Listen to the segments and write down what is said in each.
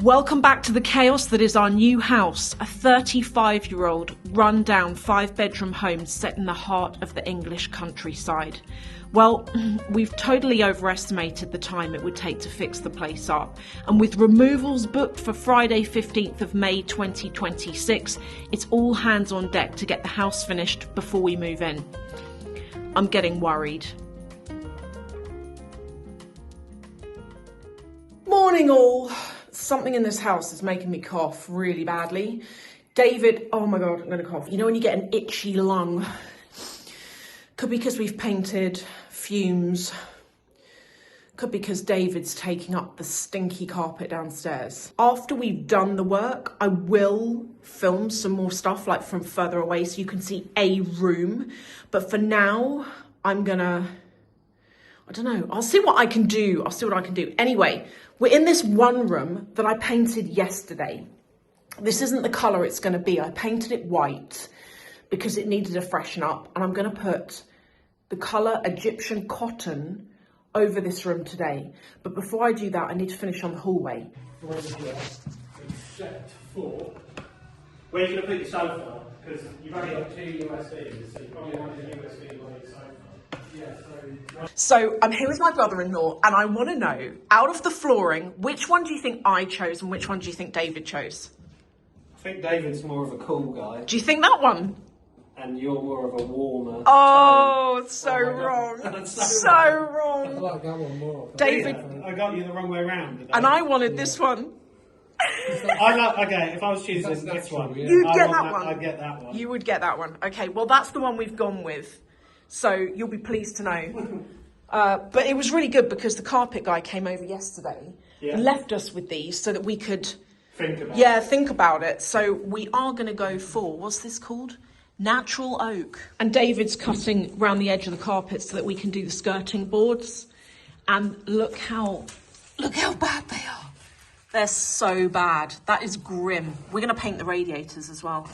Welcome back to the chaos that is our new house, a 35-year-old run-down 5-bedroom home set in the heart of the English countryside. Well, we've totally overestimated the time it would take to fix the place up, and with removals booked for Friday 15th of May 2026, it's all hands on deck to get the house finished before we move in. I'm getting worried. Morning all! Something in this house is making me cough really badly. David, oh my God, I'm gonna cough. You know when you get an itchy lung? Could be because we've painted, fumes. Could be because David's taking up the stinky carpet downstairs. After we've done the work, I will film some more stuff like from further away so you can see a room. But for now, I'm gonna, I don't know, I'll see what I can do. Anyway, we're in this one room that I painted yesterday. This isn't the colour it's going to be. I painted it white because it needed a freshen up. And I'm going to put the colour Egyptian cotton over this room today. But before I do that, I need to finish on the hallway. Except for... Where are you going to put your sofa? Because you've only got 2 USBs, so you probably want a USB on your sofa. So I'm here with my brother-in-law and I want to know, out of the flooring, which one do you think I chose and which one do you think David chose? I think David's more of a cool guy. Do you think that one? And you're more of a warmer. Oh, so wrong. So wrong. I like that one more. David. I got you the wrong way around. And I wanted this one. Okay, if I was choosing this one. Yeah. You'd get that one. I'd get that one. You would get that one. Okay, well that's the one we've gone with. So you'll be pleased to know. But it was really good because the carpet guy came over yesterday and left us with these so that we could think about it. So we are going to go for, what's this called? Natural oak. And David's cutting around the edge of the carpet so that we can do the skirting boards. And look how bad they are. They're so bad. That is grim. We're going to paint the radiators as well.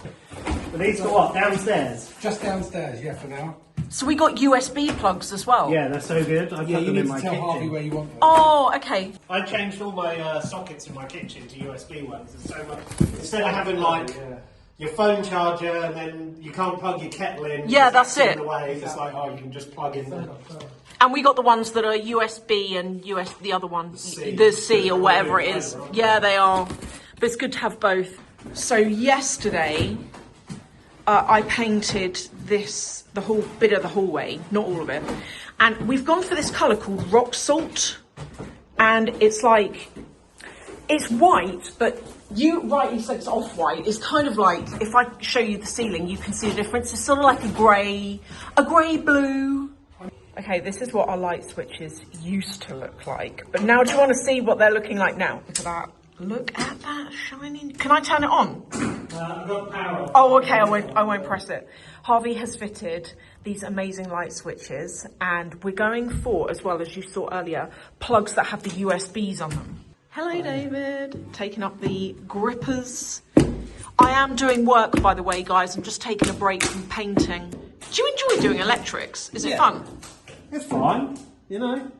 But these go what? Downstairs? Just downstairs, yeah, for now. So we got USB plugs as well. Yeah, they're so good. I put them in my tell kitchen. Harvey where you want them. Oh, okay. I changed all my sockets in my kitchen to USB ones. It's so much. Instead of having your phone charger and then you can't plug your kettle in. Yeah, that's it. In the way, it's like, you can just plug in them. And we got the ones that are USB and the other one, the C or whatever it is. Yeah, they are. But it's good to have both. So yesterday, I painted the whole bit of the hallway, not all of it. And we've gone for this colour called rock salt. And it's like, it's white, but you rightly said it's off-white. It's kind of like, if I show you the ceiling, you can see the difference. It's sort of like a grey blue. Okay, this is what our light switches used to look like. But now do you want to see what they're looking like now? Look at that. Look at that shining. Can I turn it on? I've got power. Oh, okay, I won't press it. Harvey has fitted these amazing light switches and we're going for, as well as you saw earlier, plugs that have the USBs on them. Hello, David. Taking up the grippers. I am doing work, by the way, guys. I'm just taking a break from painting. Do you enjoy doing electrics? Is it fun? It's fine, you know,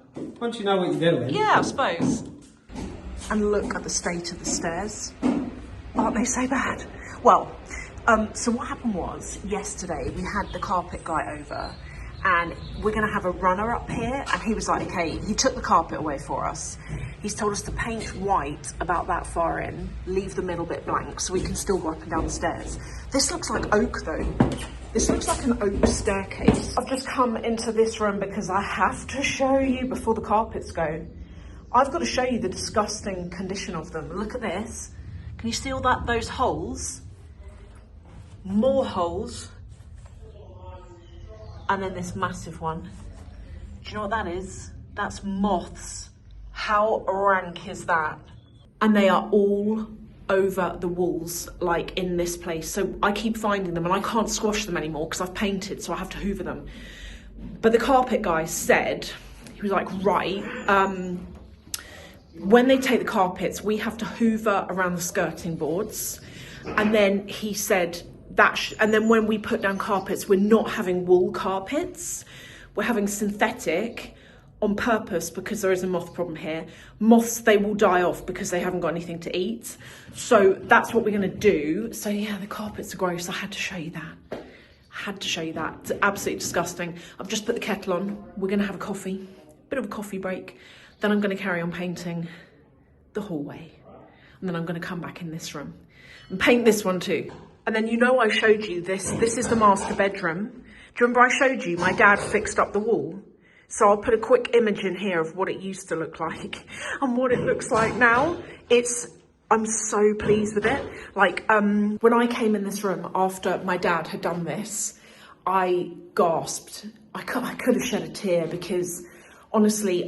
once you know what you're doing. Yeah, I suppose. And look at the state of the stairs. Aren't they so bad? Well, so what happened was, yesterday we had the carpet guy over and we're going to have a runner up here. And he was like, okay, he took the carpet away for us. He's told us to paint white about that far in, leave the middle bit blank so we can still go up and down the stairs. This looks like oak though. This looks like an oak staircase. I've just come into this room because I have to show you before the carpets go. I've got to show you the disgusting condition of them. Look at this. Can you see all those holes? More holes. And then this massive one. Do you know what that is? That's moths. How rank is that? And they are all over the walls, like in this place. So I keep finding them and I can't squash them anymore because I've painted, so I have to hoover them. But the carpet guy said, he was like, right, when they take the carpets, we have to hoover around the skirting boards. And then he said and then when we put down carpets, we're not having wool carpets, we're having synthetic on purpose because there is a moth problem here. Moths, they will die off because they haven't got anything to eat. So that's what we're going to do. So yeah, the carpets are gross. I had to show you that. It's absolutely disgusting. I've just put the kettle on. We're going to have a coffee, bit of a coffee break. Then I'm going to carry on painting the hallway. And then I'm going to come back in this room and paint this one too. And then, you know, I showed you this. This is the master bedroom. Do you remember I showed you my dad fixed up the wall? So I'll put a quick image in here of what it used to look like and what it looks like now. I'm so pleased with it. Like, when I came in this room after my dad had done this, I gasped. I could have shed a tear because honestly,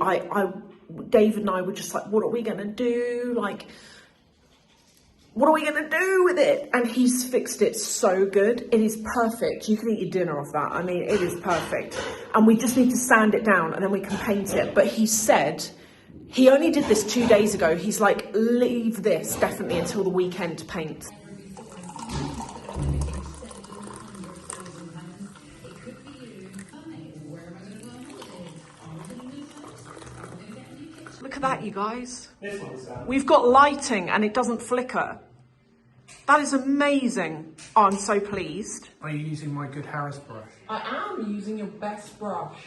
David and I were just like, what are we gonna do? Like, what are we gonna do with it? And he's fixed it so good. It is perfect. You can eat your dinner off that. I mean, it is perfect. And we just need to sand it down and then we can paint it. But he said, he only did this 2 days ago. He's like, leave this definitely until the weekend to paint. Look at that, you guys. We've got lighting and it doesn't flicker. That is amazing. Oh, I'm so pleased. Are you using my good Harris brush? I am using your best brush.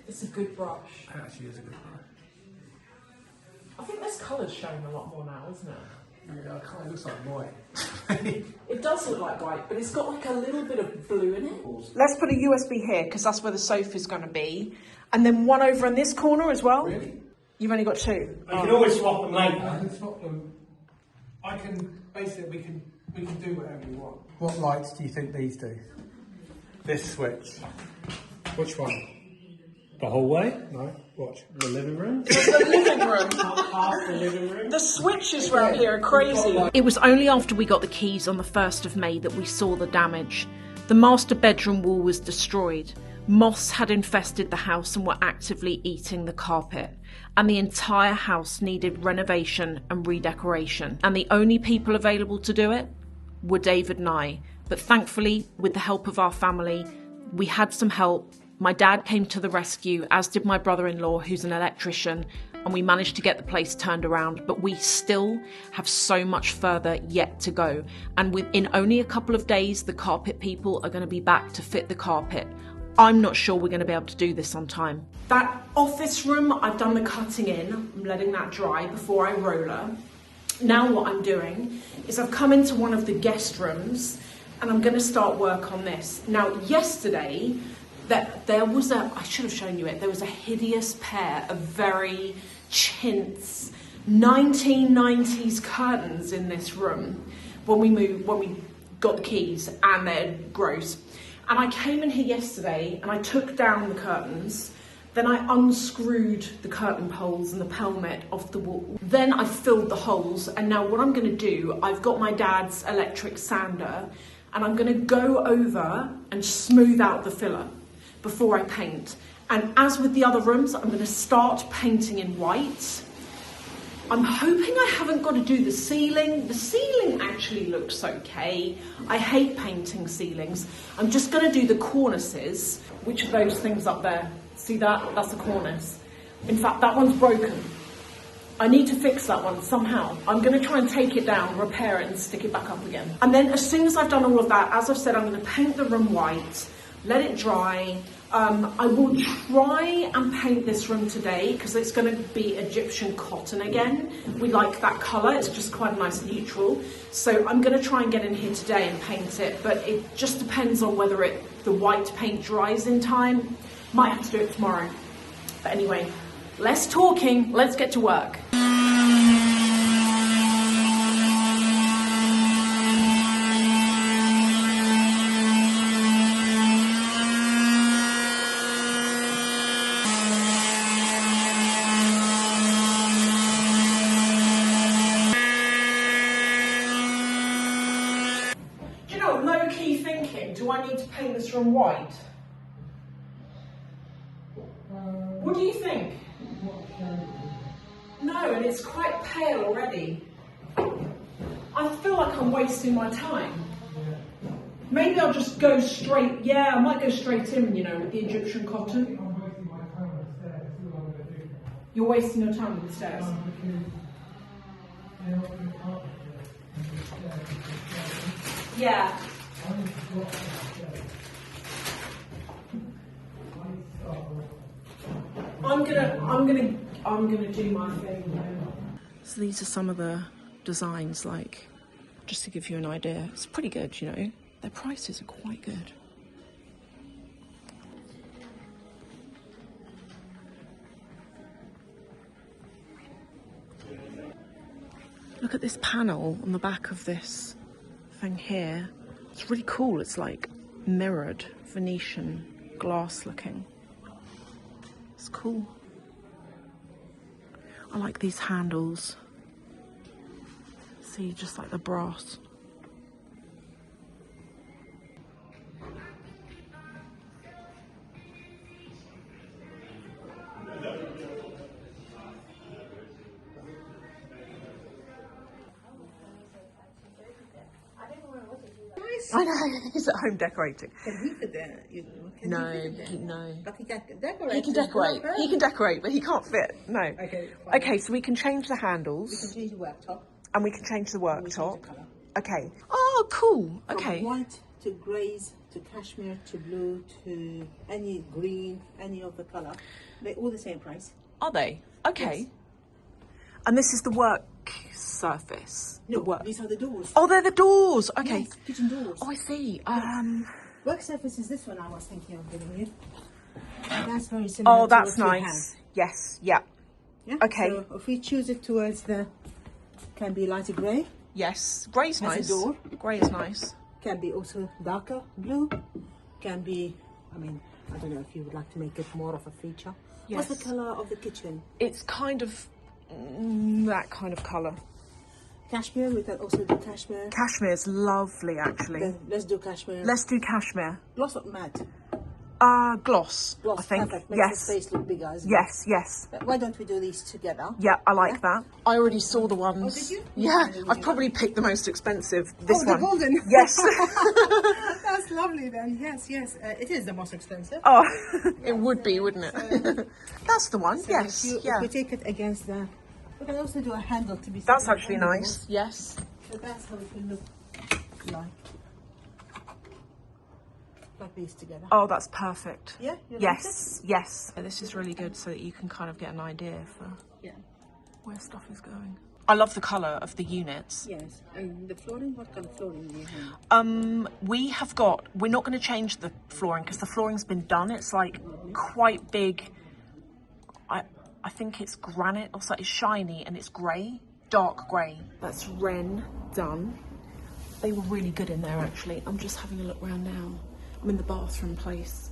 It's a good brush. It actually is a good brush. I think this colour's showing a lot more now, isn't it? Yeah, it kind of looks like white. It does look like white, but it's got like a little bit of blue in it. Let's put a USB here, because that's where the sofa's going to be. And then one over in this corner as well. Really? You've only got two. You can always swap them later. I can swap them. I can, basically, we can do whatever you want. What lights do you think these do? This switch. Which one? The hallway? No, watch. The living room? The living room. Half the living room? The switches around here are crazy. It was only after we got the keys on the 1st of May that we saw the damage. The master bedroom wall was destroyed. Moths had infested the house and were actively eating the carpet. And the entire house needed renovation and redecoration. And the only people available to do it were David and I. But thankfully, with the help of our family, we had some help. My dad came to the rescue, as did my brother-in-law, who's an electrician, and we managed to get the place turned around. But we still have so much further yet to go. And within only a couple of days, the carpet people are going to be back to fit the carpet. I'm not sure we're going to be able to do this on time. That office room, I've done the cutting in. I'm letting that dry before I roller. Now what I'm doing is I've come into one of the guest rooms and I'm going to start work on this. Now, yesterday, there was I should have shown you it, there was a hideous pair of very chintz 1990s curtains in this room when we got the keys, and they're gross. And I came in here yesterday and I took down the curtains, then I unscrewed the curtain poles and the pelmet off the wall. Then I filled the holes, and now what I'm going to do, I've got my dad's electric sander and I'm going to go over and smooth out the filler before I paint. And as with the other rooms, I'm going to start painting in white. I'm hoping I haven't got to do the ceiling. The ceiling actually looks okay. I hate painting ceilings. I'm just going to do the cornices. Which of those things up there? See that? That's a cornice. In fact, that one's broken. I need to fix that one somehow. I'm going to try and take it down, repair it and stick it back up again. And then as soon as I've done all of that, as I've said, I'm going to paint the room white, let it dry. I will try and paint this room today because it's going to be Egyptian cotton again. We like that colour, it's just quite a nice neutral. So I'm going to try and get in here today and paint it, but it just depends on whether the white paint dries in time. Might have to do it tomorrow. But anyway, less talking, let's get to work. Low-key thinking, do I need to paint this room white? What do you think? No, and it's quite pale already. I feel like I'm wasting my time. Maybe I'll just go straight, I might go straight in, with the Egyptian cotton. You're wasting your time with the stairs. Yeah. I'm gonna do my thing. So these are some of the designs, like, just to give you an idea. It's pretty good, you know. Their prices are quite good. Look at this panel on the back of this thing here. It's really cool. It's like mirrored Venetian glass looking. It's cool. I like these handles. See, just like the brass. I know, he's at home decorating. Can he fit there? No. But he can decorate. He can decorate. He can decorate, but he can't fit. No. Okay. Fine. Okay, so we can change the handles. We can change the worktop. And we can change the We change worktop. the colour. Okay. Oh, cool. Okay. From white to greys to cashmere to blue to any green, any of the colour. They're all the same price. Are they? Okay. Yes. And this is the work surface. No, The work. these are the doors. Oh, they're the doors. Okay. Yes, kitchen doors. Oh, I see. Work surface is this one I was thinking of giving you. That's very similar. Oh, that's to what you nice. have. Yes. Yeah. Yeah. Okay. So if we choose it towards the, can be lighter grey, Yes. Grey's Has a nice. door. Grey is nice. can be also darker blue, can be, I mean, I don't know if you would like to make it more of a feature. Yes. What's the colour of the kitchen? It's kind of that kind of colour. Cashmere, we can also do cashmere. Cashmere's lovely, actually. Then let's do cashmere. Let's do cashmere. Gloss or matte? Gloss, Gloss, I think. perfect. Makes Yes. the space look bigger, isn't Yes, yes. it? Why don't we do these together? Yeah, I like Yeah? that. I already saw the ones. Oh, did you? Yeah, Yeah. I've probably picked the most expensive. This Oh, the one. golden. Yes. That's lovely then. Yes, yes. It is the most expensive. Oh, it would be, wouldn't it? That's the one. So Yes. If Yeah. we take it against the, we can also do a handle to be. That's sitting actually on the nice. Yes. wall. So that's how it will look like. Like these together. Oh, that's perfect. Yeah. You like Yes. Yes. This is really good, so that you can kind of get an idea for it? Yeah. where stuff is going. I love the colour of the units. Yes. And the flooring. What kind of flooring do you have? We're not going to change the flooring because the flooring's been done. It's like quite big. I think it's granite or something. It's shiny and it's grey, dark grey. That's Ren done. They were really good in there, actually. I'm just having a look around now. I'm in the bathroom place.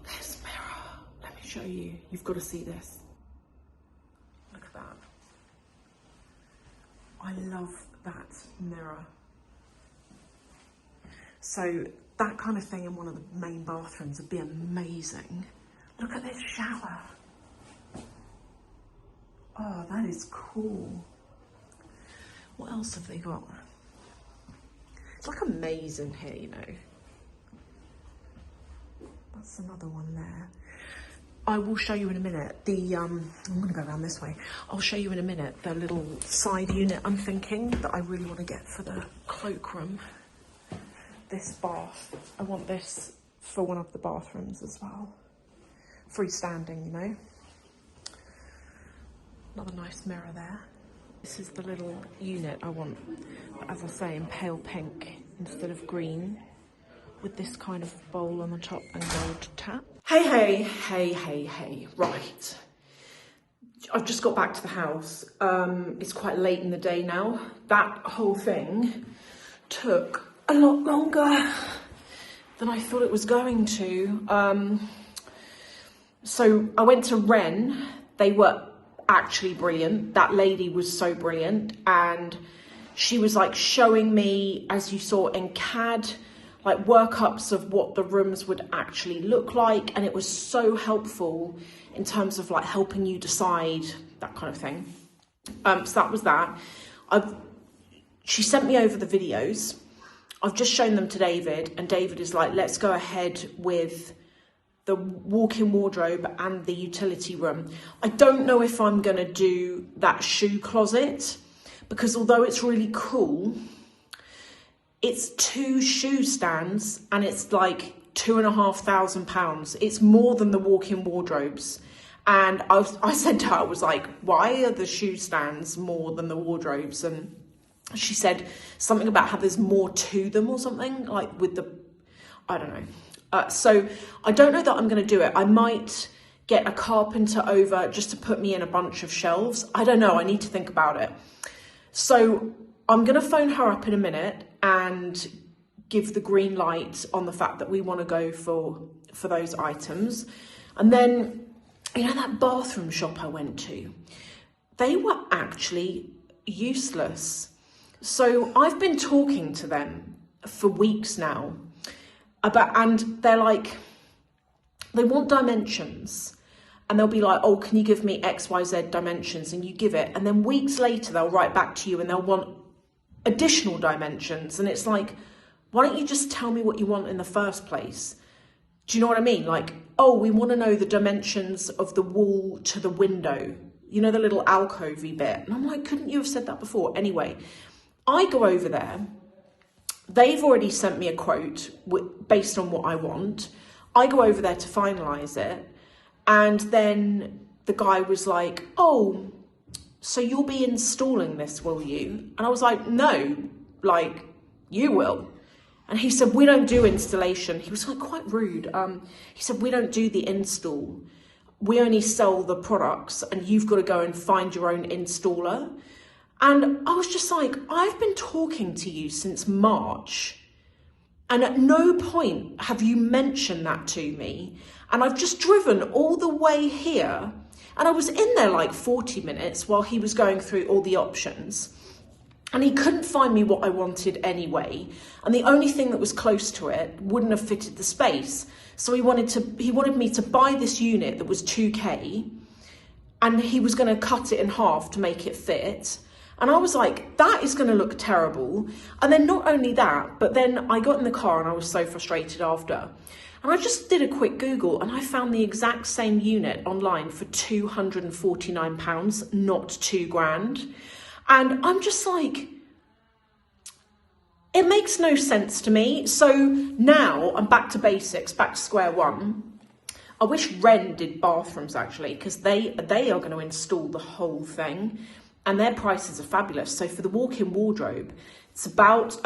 There's a mirror. Let me show you. You've got to see this. Look at that. I love that mirror. So that kind of thing in one of the main bathrooms would be amazing. Look at this shower. Oh, that is cool. What else have they got? It's like a maze in here, you know. That's another one there. I will show you in a minute I'm going to go around this way. I'll show you in a minute the little side unit I'm thinking that I really want to get for the cloakroom. This bath. I want this for one of the bathrooms as well. Freestanding, you know. Another nice mirror there. This is the little unit I want, as I say, in pale pink instead of green, with this kind of bowl on the top and gold tap. Hey. Right. I've just got back to the house. It's quite late in the day now. That whole thing took a lot longer than I thought it was going to. So I went to Ren. They were actually brilliant. That lady was so brilliant, and she was like showing me, as you saw in CAD, like workups of what the rooms would actually look like, and it was so helpful in terms of like helping you decide that kind of thing. So that was that. She sent me over the videos. I've just shown them to David, and David is like, let's go ahead with the walk-in wardrobe and the utility room. I don't know if I'm going to do that shoe closet, because although it's really cool, it's 2 shoe stands and it's like £2,500. It's more than the walk-in wardrobes. And I said to her, I was like, why are the shoe stands more than the wardrobes? And she said something about how there's more to them or something, like with the, I don't know. So I don't know that I'm going to do it. I might get a carpenter over just to put me in a bunch of shelves. I don't know. I need to think about it. So I'm going to phone her up in a minute and give the green light on the fact that we want to go for those items. And then, you know, that bathroom shop I went to, they were actually useless. So I've been talking to them for weeks now and they're like, they want dimensions. And they'll be like, oh, can you give me XYZ dimensions? And you give it. And then weeks later, they'll write back to you and they'll want additional dimensions. And it's like, why don't you just tell me what you want in the first place? Do you know what I mean? Like, oh, we want to know the dimensions of the wall to the window. You know, the little alcove-y bit. And I'm like, couldn't you have said that before? Anyway, I go over there. They've already sent me a quote based on what I want. I go over there to finalise it. And then the guy was like, oh, so you'll be installing this, will you? And I was like, no, like, you will. And he said, we don't do installation. He was like quite rude. He said, we don't do the install. We only sell the products and you've got to go and find your own installer. And I was just like, I've been talking to you since March. And at no point have you mentioned that to me. And I've just driven all the way here. And I was in there like 40 minutes while he was going through all the options. And he couldn't find me what I wanted anyway. And the only thing that was close to it wouldn't have fitted the space. So he wanted me to buy this unit that was 2K. And he was going to cut it in half to make it fit. And I was like, that is going to look terrible. And then not only that, but then I got in the car and I was so frustrated after. And I just did a quick Google and I found the exact same unit online for £249, not £2,000. And I'm just like, it makes no sense to me. So now I'm back to basics, back to square one. I wish Ren did bathrooms actually, because they are going to install the whole thing. And their prices are fabulous. So for the walk-in wardrobe, it's about,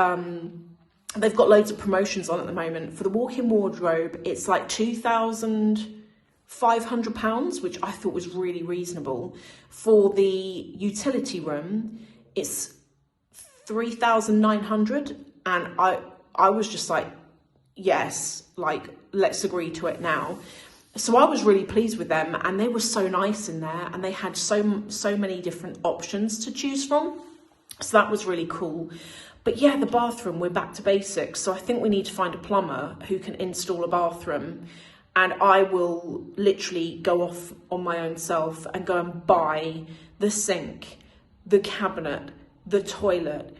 they've got loads of promotions on at the moment. For the walk-in wardrobe, it's like £2,500, which I thought was really reasonable. For the utility room, it's £3,900. And I was just like, yes, like, let's agree to it now. So I was really pleased with them and they were so nice in there and they had so many different options to choose from. So that was really cool. But yeah, the bathroom, we're back to basics. So I think we need to find a plumber who can install a bathroom, and I will literally go off on my own self and go and buy the sink, the cabinet, the toilet,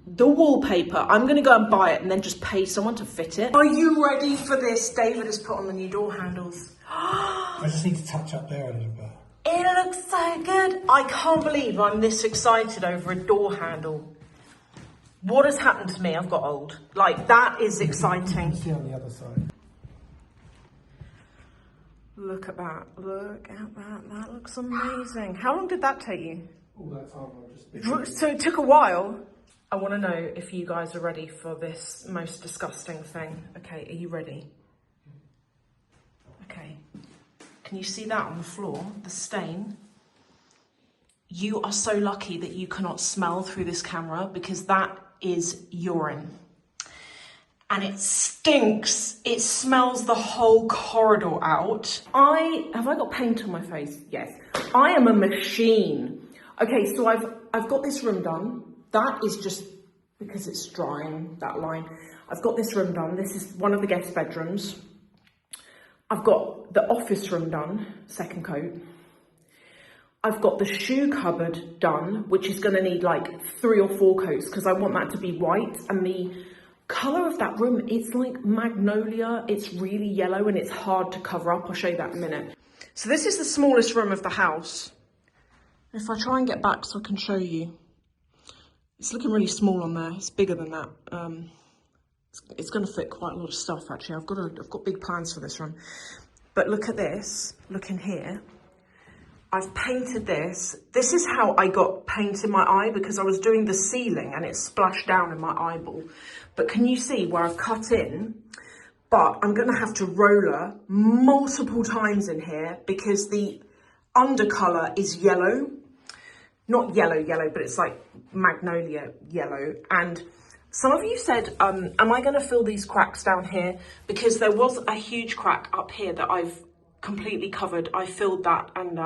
the wallpaper. I'm going to go and buy it and then just pay someone to fit it. Are you ready for this? David has put on the new door handles. I just need to touch up there a little bit. It looks so good. I can't believe I'm this excited over a door handle. What has happened to me? I've got old. Like, that is exciting. See on the other side. Look at that. Look at that. That looks amazing. How long did that take you? All that time I've just So it took a while. I want to know if you guys are ready for this most disgusting thing. Okay, are you ready? Okay. Can you see that on the floor? The stain? You are so lucky that you cannot smell through this camera, because that is urine. And it stinks. It smells the whole corridor out. Have I got paint on my face? Yes. I am a machine. Okay, so I've got this room done. That is just because it's drying, that line. I've got this room done. This is one of the guest bedrooms. I've got the office room done, second coat. I've got the shoe cupboard done, which is going to need like 3 or 4 coats because I want that to be white. And colour of that room, it's like magnolia. It's really yellow and it's hard to cover up. I'll show you that in a minute. So this is the smallest room of the house. If I try and get back so I can show you, it's looking really small on there. It's bigger than that. It's going to fit quite a lot of stuff actually. I've got big plans for this room. But look at this. Look in here. I've painted this. This is how I got paint in my eye, because I was doing the ceiling and it splashed down in my eyeball. But can you see where I've cut in? But I'm going to have to roller multiple times in here because the undercolour is yellow. Not yellow, but it's like magnolia yellow. And some of you said, am I going to fill these cracks down here? Because there was a huge crack up here that I've completely covered. I filled that, and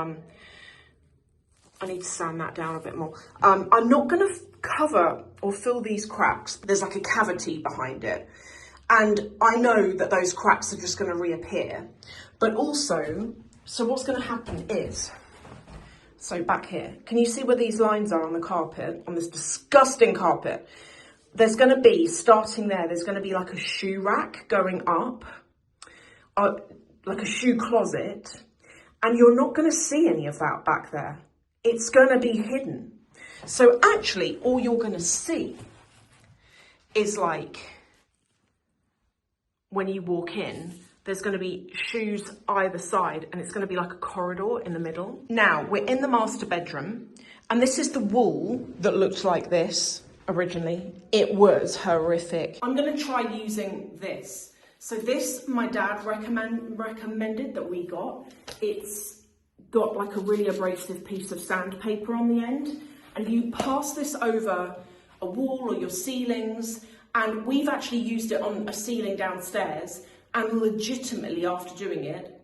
I need to sand that down a bit more. I'm not going to cover or fill these cracks. There's like a cavity behind it. And I know that those cracks are just going to reappear. But also, so what's going to happen is, so back here, can you see where these lines are on the carpet, on this disgusting carpet? There's going to be, starting there's going to be like a shoe rack going up, like a shoe closet, and you're not going to see any of that back there. It's going to be hidden. So actually, all you're going to see is like, when you walk in, there's going to be shoes either side, and it's going to be like a corridor in the middle. Now, we're in the master bedroom, and this is the wall that looked like this originally. It was horrific. I'm going to try using this. So this, my dad recommended that we got. It's got like a really abrasive piece of sandpaper on the end, and you pass this over a wall or your ceilings, and we've actually used it on a ceiling downstairs, and legitimately after doing it,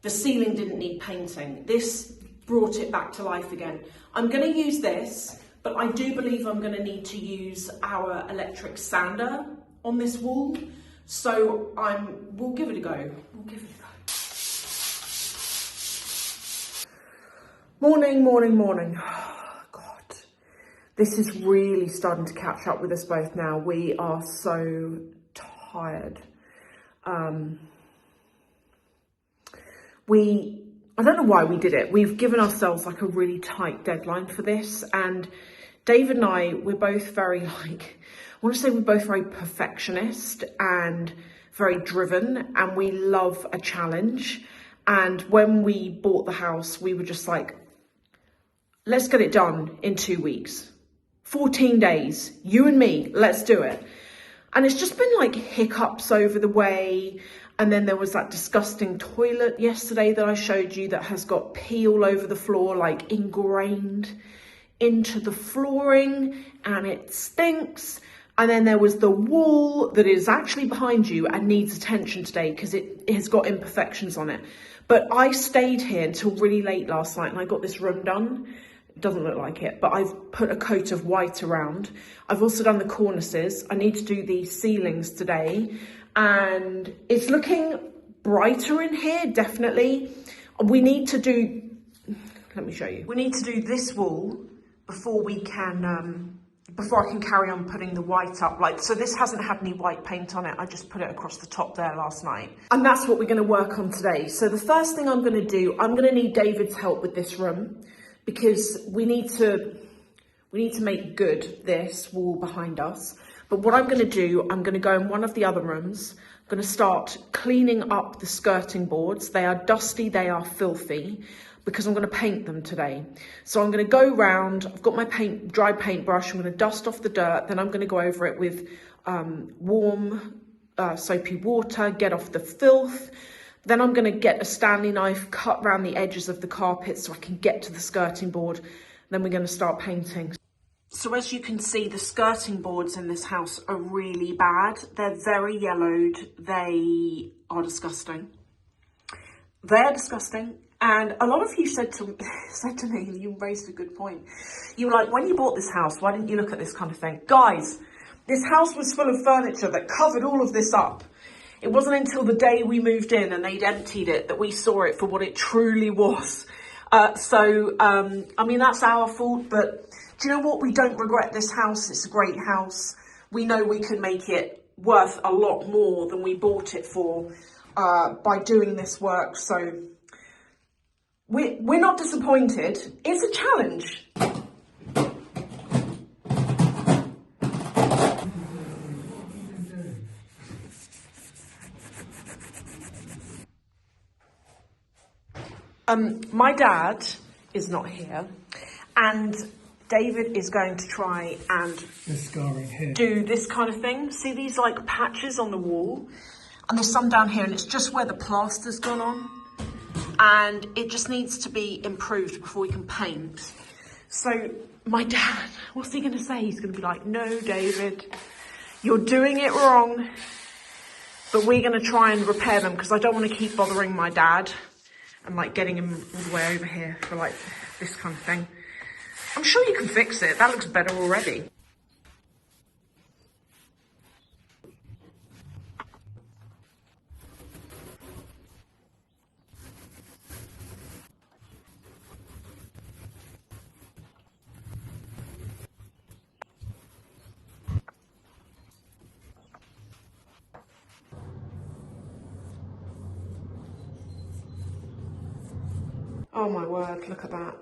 the ceiling didn't need painting. This brought it back to life again. I'm going to use this, but I do believe I'm going to need to use our electric sander on this wall. So we'll give it a go. Morning. Oh, God, this is really starting to catch up with us both now. We are so tired. I don't know why we did it. We've given ourselves like a really tight deadline for this, and David and I, we're both very I want to say we're both very perfectionist and very driven, and we love a challenge. And when we bought the house, we were just like, let's get it done in 2 weeks, 14 days, you and me, let's do it. And it's just been like hiccups over the way. And then there was that disgusting toilet yesterday that I showed you that has got pee all over the floor, like ingrained into the flooring, and it stinks. And then there was the wall that is actually behind you and needs attention today because it has got imperfections on it. But I stayed here until really late last night and I got this room done. It doesn't look like it, but I've put a coat of white around. I've also done the cornices. I need to do the ceilings today. And it's looking brighter in here, definitely. We need to do, let me show you. We need to do this wall before we can, before I can carry on putting the white up. Like, so this hasn't had any white paint on it. I just put it across the top there last night. And that's what we're gonna work on today. So the first thing I'm gonna do, I'm gonna need David's help with this room because we need to make good this wall behind us. But what I'm going to do, I'm going to go in one of the other rooms. I'm going to start cleaning up the skirting boards. They are dusty, they are filthy, because I'm going to paint them today. So I'm going to go round, I've got my dry paintbrush, I'm going to dust off the dirt, then I'm going to go over it with warm soapy water, get off the filth. Then I'm going to get a Stanley knife, cut around the edges of the carpet so I can get to the skirting board. Then we're going to start painting. So as you can see, the skirting boards in this house are really bad. They're very yellowed. They are disgusting. They're disgusting. And a lot of you said to me, you raised a good point. You were like, when you bought this house, why didn't you look at this kind of thing? Guys, this house was full of furniture that covered all of this up. It wasn't until the day we moved in and they'd emptied it that we saw it for what it truly was. I mean, that's our fault, but do you know what? We don't regret this house. It's a great house. We know we can make it worth a lot more than we bought it for by doing this work. So we're not disappointed. It's a challenge. My dad is not here, and David is going to try and do this kind of thing. See these like patches on the wall? And there's some down here, and it's just where the plaster's gone on. And it just needs to be improved before we can paint. So my dad, what's he going to say? He's going to be like, no, David, you're doing it wrong. But we're going to try and repair them, because I don't want to keep bothering my dad and like getting him all the way over here for like this kind of thing. I'm sure you can fix it. That looks better already. Oh my word, look at that.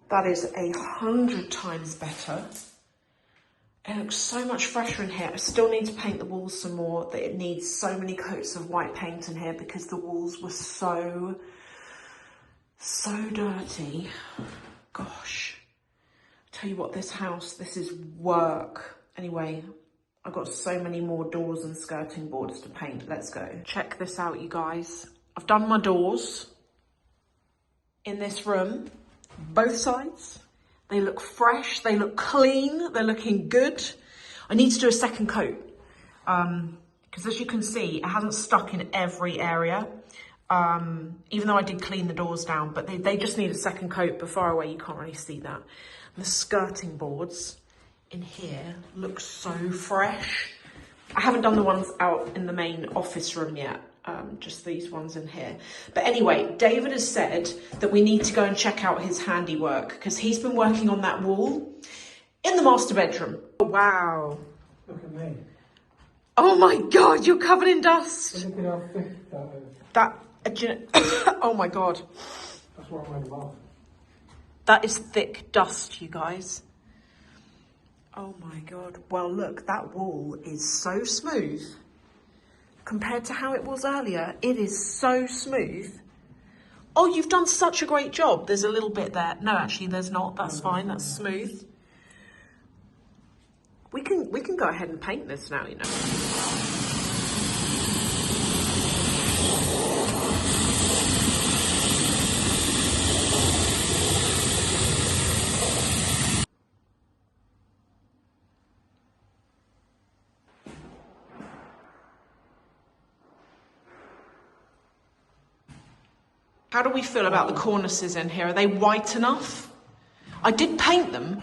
That is 100 times better. It looks so much fresher in here. I still need to paint the walls some more. That it needs so many coats of white paint in here because the walls were so dirty. Gosh. I tell you what, this house, this is work. Anyway, I've got so many more doors and skirting boards to paint. Let's go. Check this out, you guys. I've done my doors in this room, both sides. They look fresh, they look clean, they're looking good. I need to do a second coat because as you can see, it hasn't stuck in every area, even though I did clean the doors down, but they just need a second coat. But far away, you can't really see that. And the skirting boards in here look so fresh. I haven't done the ones out in the main office room yet. Just these ones in here. But anyway, David has said that we need to go and check out his handiwork because he's been working on that wall in the master bedroom. Wow. Look at me. Oh my God, you're covered in dust. Look at how thick that is. Oh my God. That's what I made laugh. That is thick dust, you guys. Oh my God. Well, look, that wall is so smooth. Compared to how it was earlier, it is so smooth. Oh, you've done such a great job. There's a little bit there. No, actually, there's not. That's fine. That's smooth. We can go ahead and paint this now, you know. How do we feel about the cornices in here? Are they white enough? I did paint them.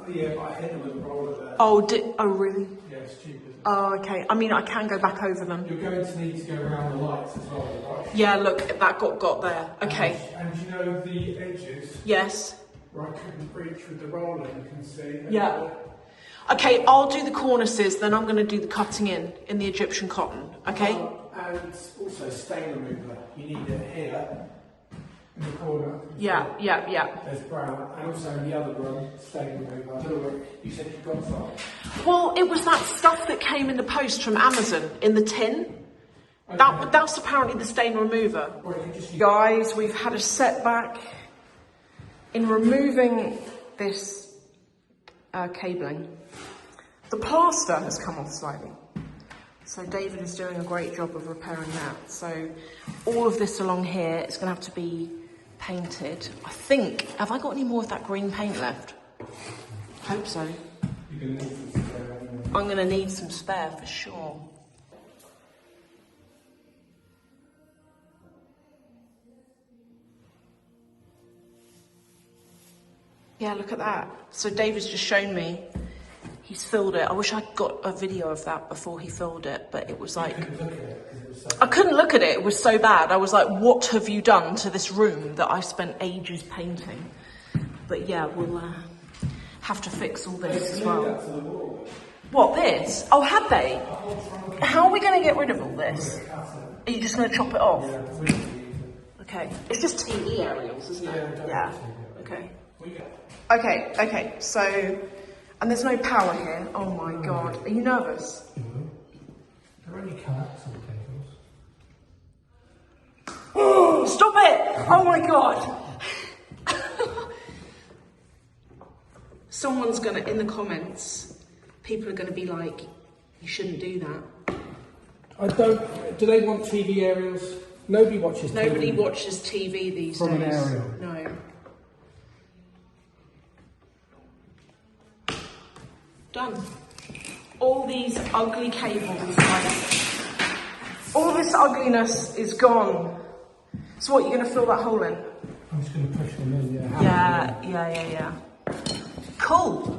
Yeah, but I hit them with a roller there. Oh, really? Yeah, it's stupid. Oh, okay. I mean, I can go back over them. You're going to need to go around the lights as well, right? Yeah, look, that got there. Okay. And you know the edges? Yes. Where I couldn't reach with the roller, you can see. Yeah. Okay, I'll do the cornices, then I'm going to do the cutting in the Egyptian cotton, okay? And also stain remover. You need it here, in the corner. Yeah. There's brown, and also in the other room, stain remover. I don't know what you said you got some. Well, it was that stuff that came in the post from Amazon, in the tin. Okay. That's apparently the stain remover. Guys, we've had a setback in removing this cabling. The plaster has come off slightly. So David is doing a great job of repairing that. So all of this along here is going to have to be painted. I think, have I got any more of that green paint left? Hope so. You're going to need some spare anyway. I'm going to need some spare for sure. Yeah, look at that. So David's just shown me. He's filled it. I wish I'd got a video of that before he filled it, but it was like... I couldn't look at it. It was so bad. I was like, what have you done to this room that I spent ages painting? But yeah, we'll have to fix all this as well. What, this? Oh, had they? How are we going to get rid of all this? Are you just going to chop it off? Okay. It's just TV aerials, isn't it? Yeah. Okay. Okay, so, and there's no power here. Oh my God. Are you nervous? There are only coaxial cables. Oh, stop it! Oh my God. Someone's gonna, in the comments, people are gonna be like, you shouldn't do that. Do they want TV aerials? Nobody watches TV. Nobody watches TV these days. From an aerial? No. Done. All these ugly cables, like, all this ugliness is gone. So what, you're going to fill that hole in? I'm just going to push them in, yeah. Yeah. Cool.